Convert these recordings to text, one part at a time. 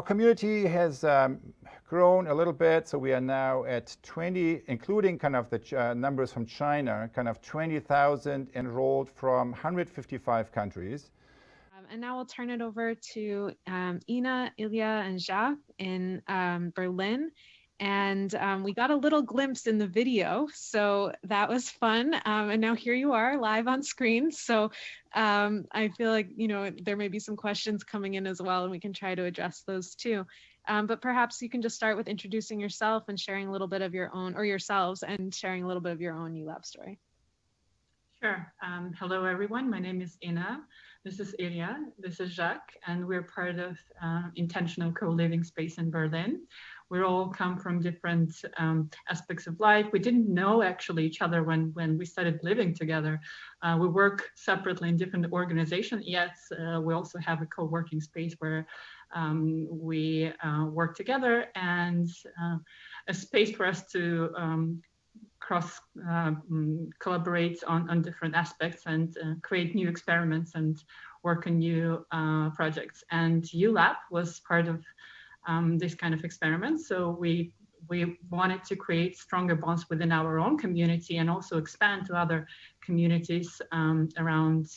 our community has grown a little bit, so we are now at 20, including kind of the numbers from China, kind of 20,000 enrolled from 155 countries. And now we'll turn it over to Ina, Ilya, and Jacques in Berlin. And we got a little glimpse in the video, so that was fun. And now here you are live on screen. So I feel like, you know, there may be some questions coming in as well, and we can try to address those too. But perhaps you can just start with introducing yourself and sharing a little bit of your own, or yourselves, and sharing a little bit of your own U.lab story. Sure. Hello, everyone. My name is Ina. This is Ilya. This is Jacques, and we're part of Intentional Co-Living Space in Berlin. We all come from different aspects of life. We didn't know actually each other when we started living together. We work separately in different organizations, yet we also have a co-working space where we work together, and a space for us to cross collaborate on different aspects and create new experiments and work on new projects. And U.lab was part of this kind of experiment. So we wanted to create stronger bonds within our own community and also expand to other communities around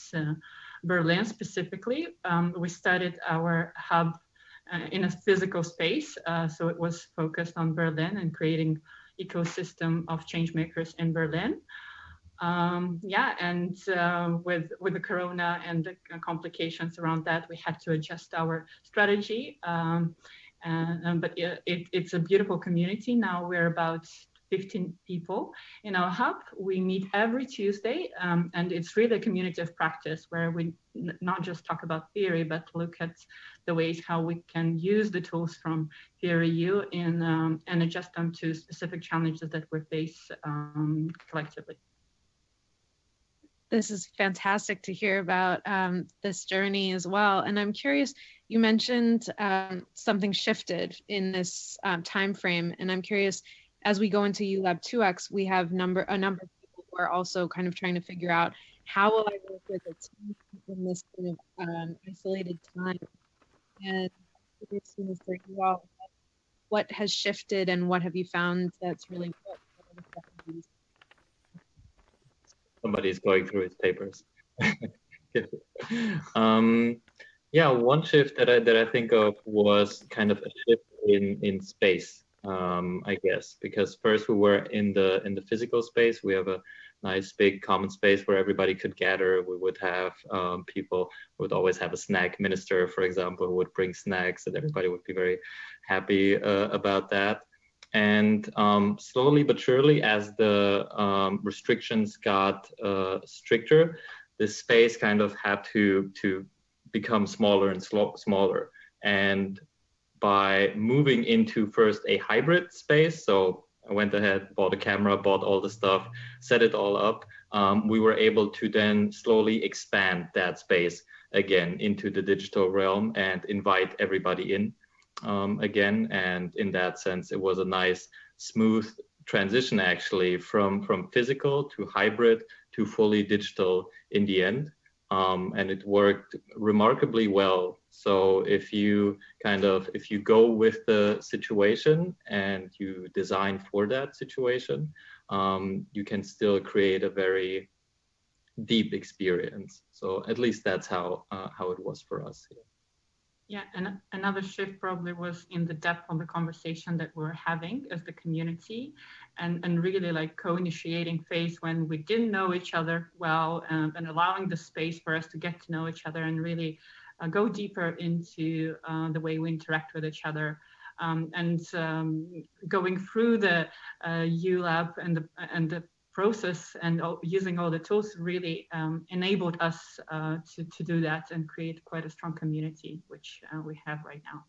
Berlin specifically. We started our hub in a physical space. So it was focused on Berlin and creating ecosystem of change makers in Berlin. Yeah, and with the corona and the complications around that, we had to adjust our strategy. But it's a beautiful community. Now we're about 15 people in our hub. We meet every Tuesday, and it's really a community of practice where we not just talk about theory, but look at the ways how we can use the tools from Theory U and adjust them to specific challenges that we face collectively. This is fantastic to hear about this journey as well. And I'm curious, you mentioned something shifted in this time frame, and I'm curious, as we go into U.lab 2X, we have a number of people who are also kind of trying to figure out, how will I work with a team in this kind of isolated time? And for you all, what has shifted and what have you found that's really good? Somebody's going through his papers. Yeah, one shift that I think of was kind of a shift in space. I guess, because first we were in the physical space. We have a nice big common space where everybody could gather. We would have people would always have a snack minister, for example, who would bring snacks, and everybody would be very happy about that. And slowly but surely, as the restrictions got stricter, this space kind of had to become smaller and smaller. And by moving into first a hybrid space, so I went ahead, bought a camera, bought all the stuff, set it all up, we were able to then slowly expand that space again into the digital realm and invite everybody in again. And in that sense, it was a nice, smooth transition actually from physical to hybrid to fully digital in the end. And it worked remarkably well. So if you go with the situation and you design for that situation, you can still create a very deep experience. So at least that's how it was for us here. Yeah, and another shift probably was in the depth of the conversation that we're having as the community, and really like co-initiating phase when we didn't know each other well, and allowing the space for us to get to know each other and really go deeper into the way we interact with each other. And going through the U.lab and the process and using all the tools really enabled us to do that and create quite a strong community, which we have right now.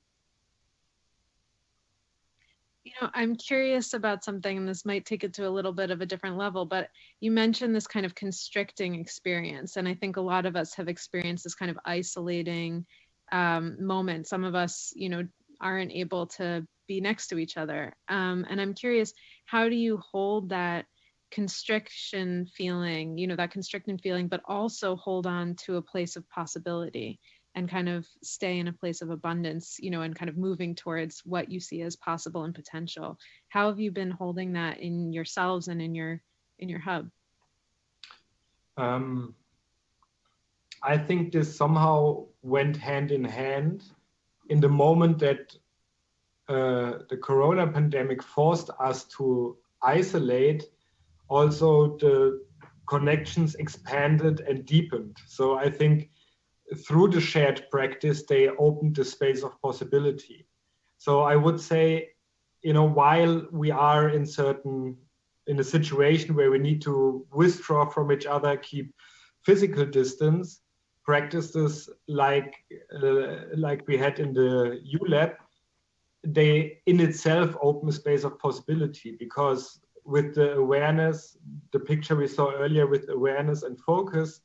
You know, I'm curious about something, and this might take it to a little bit of a different level, but you mentioned this kind of constricting experience. And I think a lot of us have experienced this kind of isolating moment. Some of us, you know, aren't able to be next to each other. And I'm curious, how do you hold that constriction feeling, you know, that constricting feeling, but also hold on to a place of possibility? and kind of stay in a place of abundance, you know, and kind of moving towards what you see as possible and potential. How have you been holding that in yourselves and in your hub? I think this somehow went hand in hand in the moment that the corona pandemic forced us to isolate. Also, the connections expanded and deepened. So I think through the shared practice, they opened the space of possibility. So I would say, you know, while we are in a situation where we need to withdraw from each other, keep physical distance, practices like we had in the U.lab, they in itself open a space of possibility, because with the awareness, the picture we saw earlier with awareness and focus,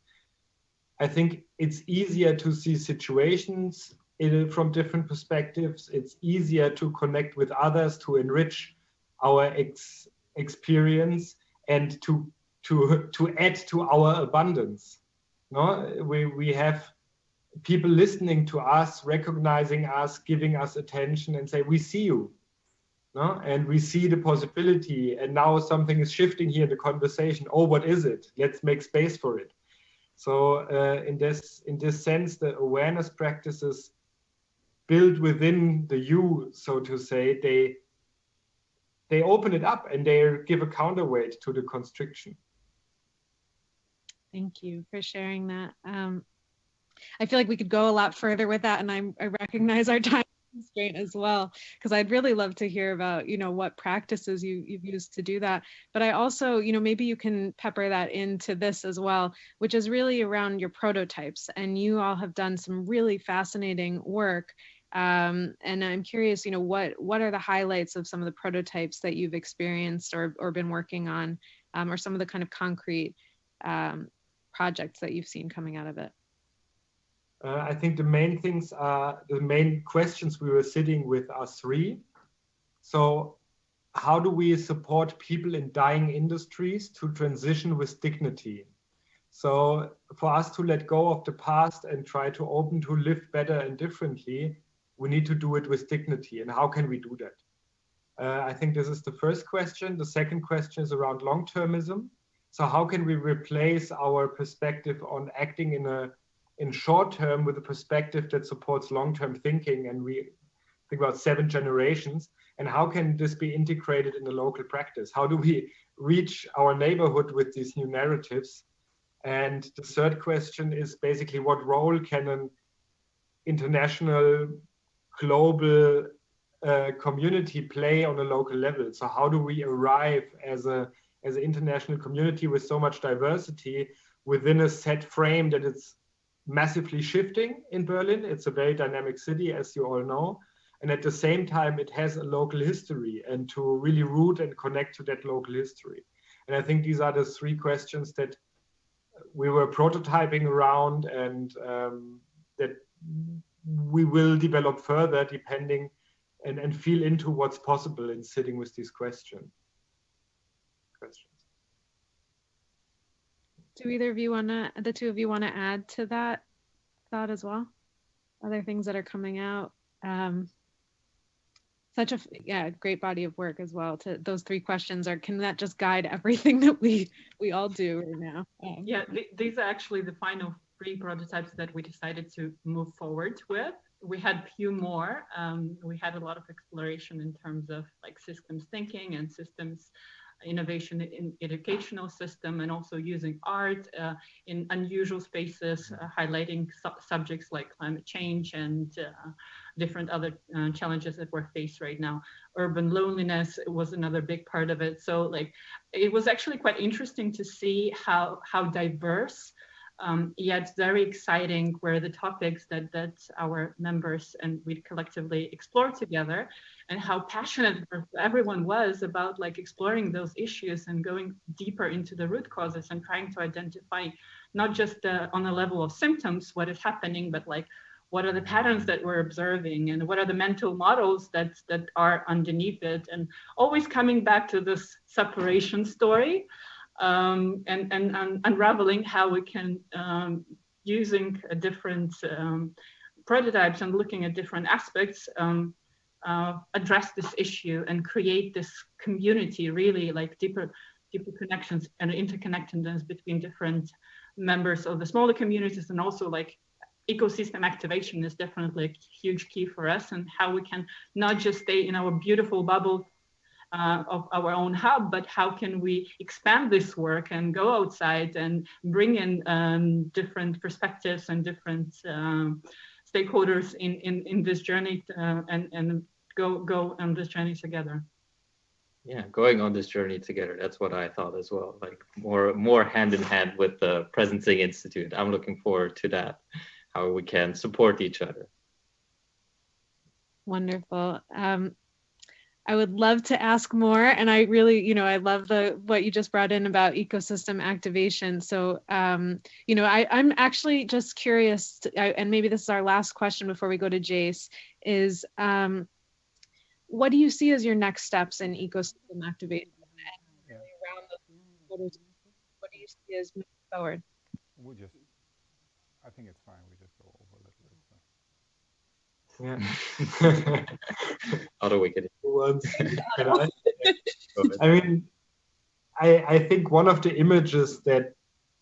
I think it's easier to see situations from different perspectives. It's easier to connect with others, to enrich our experience, and to add to our abundance. No, we have people listening to us, recognizing us, giving us attention, and say, we see you. No? And we see the possibility, and now something is shifting here in the conversation. Oh, what is it? Let's make space for it. So in this sense, the awareness practices built within the you, so to say, they open it up and they give a counterweight to the constriction. Thank you for sharing that. I feel like we could go a lot further with that, and I recognize our time constraint as well, because I'd really love to hear about, you know, what practices you've used to do that. But I also, you know, maybe you can pepper that into this as well, which is really around your prototypes. And you all have done some really fascinating work. And I'm curious, you know, what are the highlights of some of the prototypes that you've experienced or been working on, or some of the kind of concrete projects that you've seen coming out of it? I think the main things are, the main questions we were sitting with are three. So how do we support people in dying industries to transition with dignity? So for us to let go of the past and try to open to live better and differently, we need to do it with dignity. And how can we do that? I think this is the first question. The second question is around long-termism. So how can we replace our perspective on acting in short term with a perspective that supports long-term thinking? And we think about 7 generations. And how can this be integrated in the local practice? How do we reach our neighborhood with these new narratives? And the third question is basically, what role can an international, global community play on a local level? So how do we arrive as an international community with so much diversity within a set frame that it's massively shifting in Berlin? It's a very dynamic city, as you all know. And at the same time, it has a local history, and to really root and connect to that local history. And I think these are the 3 questions that we were prototyping around, and that we will develop further depending and feel into what's possible in sitting with these questions. Do either of you the 2 of you want to add to that thought as well? Other things that are coming out? Such a great body of work as well. To those 3 questions can that just guide everything that we all do right now? Yeah, these are actually the final 3 prototypes that we decided to move forward with. We had few more. We had a lot of exploration in terms of like systems thinking and systems innovation in educational system, and also using art in unusual spaces, highlighting subjects like climate change and different other challenges that we're faced right now. Urban loneliness was another big part of it. So like, it was actually quite interesting to see how diverse yet very exciting were the topics that our members and we collectively explored together, and how passionate everyone was about like exploring those issues and going deeper into the root causes and trying to identify not just on the level of symptoms what is happening, but like what are the patterns that we're observing and what are the mental models that are underneath it, and always coming back to this separation story. And unraveling how we can, using different prototypes and looking at different aspects, address this issue and create this community, really like deeper connections and interconnectedness between different members of the smaller communities, and also like ecosystem activation is definitely a huge key for us, and how we can not just stay in our beautiful bubble of our own hub, but how can we expand this work and go outside and bring in different perspectives and different stakeholders in this journey, and go on this journey together. Yeah, going on this journey together. That's what I thought as well. Like more hand in hand with the Presencing Institute. I'm looking forward to that, how we can support each other. Wonderful. I would love to ask more, and I really, I love what you just brought in about ecosystem activation. So, I'm actually just curious, and maybe this is our last question before we go to Jace, is what do you see as your next steps in ecosystem activation? And really around those stakeholders, what do you see as moving forward? I think it's fine. We just go over a little bit. Yeah. How do we get it? I mean, I think one of the images that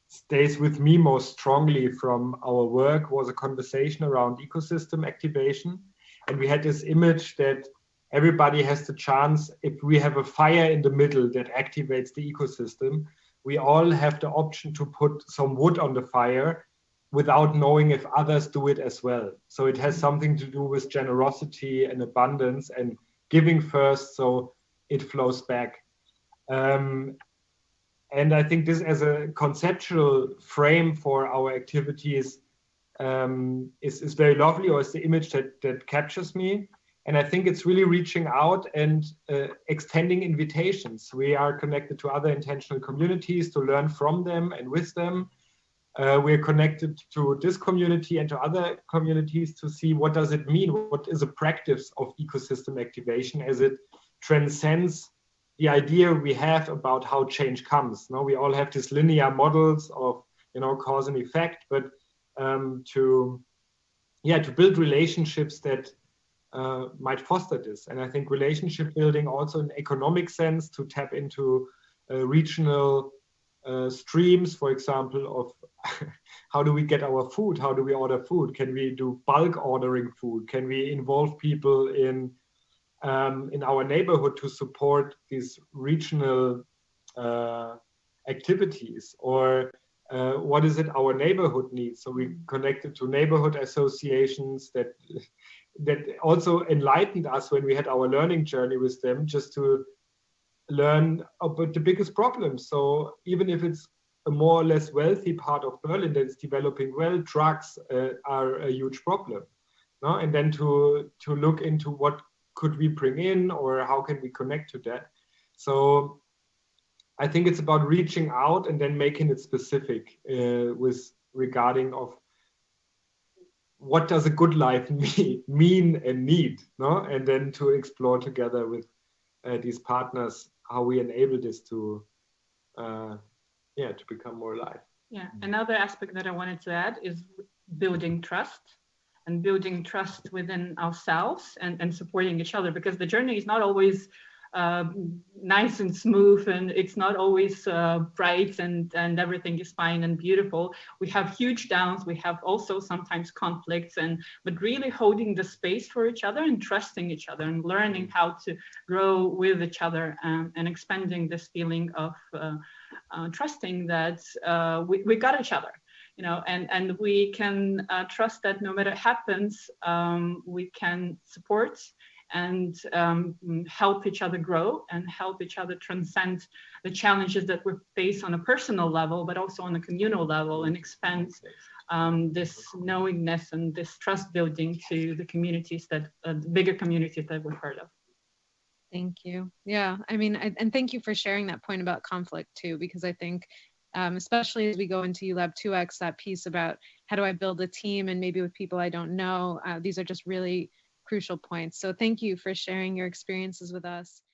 stays with me most strongly from our work was a conversation around ecosystem activation. And we had this image that everybody has the chance, if we have a fire in the middle that activates the ecosystem, we all have the option to put some wood on the fire without knowing if others do it as well. So it has something to do with generosity and abundance and giving first, so it flows back. And I think this as a conceptual frame for our activities is very lovely, or is the image that captures me. And I think it's really reaching out and extending invitations. We are connected to other intentional communities to learn from them and with them. We're connected to this community and to other communities to see what does it mean, what is a practice of ecosystem activation as it transcends the idea we have about how change comes. Now, we all have these linear models of cause and effect, but to build relationships that might foster this. And I think relationship building also in economic sense, to tap into regional streams, for example, of how do we get our food? How do we order food? Can we do bulk ordering food? Can we involve people in our neighborhood to support these regional activities? Or what is it our neighborhood needs? So we connected to neighborhood associations that also enlightened us when we had our learning journey with them, just to learn about the biggest problems. So even if it's a more or less wealthy part of Berlin that's developing well, drugs are a huge problem. No? And then to look into what could we bring in, or how can we connect to that. So I think it's about reaching out and then making it specific with regarding of what does a good life mean and need, no? And then to explore together with these partners how we enable this to become more alive. Yeah, another aspect that I wanted to add is building trust, and building trust within ourselves and supporting each other, because the journey is not always nice and smooth, and it's not always bright and everything is fine and beautiful. We have huge downs, we have also sometimes conflicts, but really holding the space for each other and trusting each other and learning how to grow with each other, and expanding this feeling of trusting that we got each other. And we can trust that no matter what happens, we can support and help each other grow and help each other transcend the challenges that we face on a personal level, but also on a communal level, and expand this knowingness and this trust building to the communities the bigger communities that we're part of. Thank you. Yeah, I mean, and thank you for sharing that point about conflict too, because I think especially as we go into U.lab 2X, that piece about how do I build a team and maybe with people I don't know, these are just really crucial points. So thank you for sharing your experiences with us.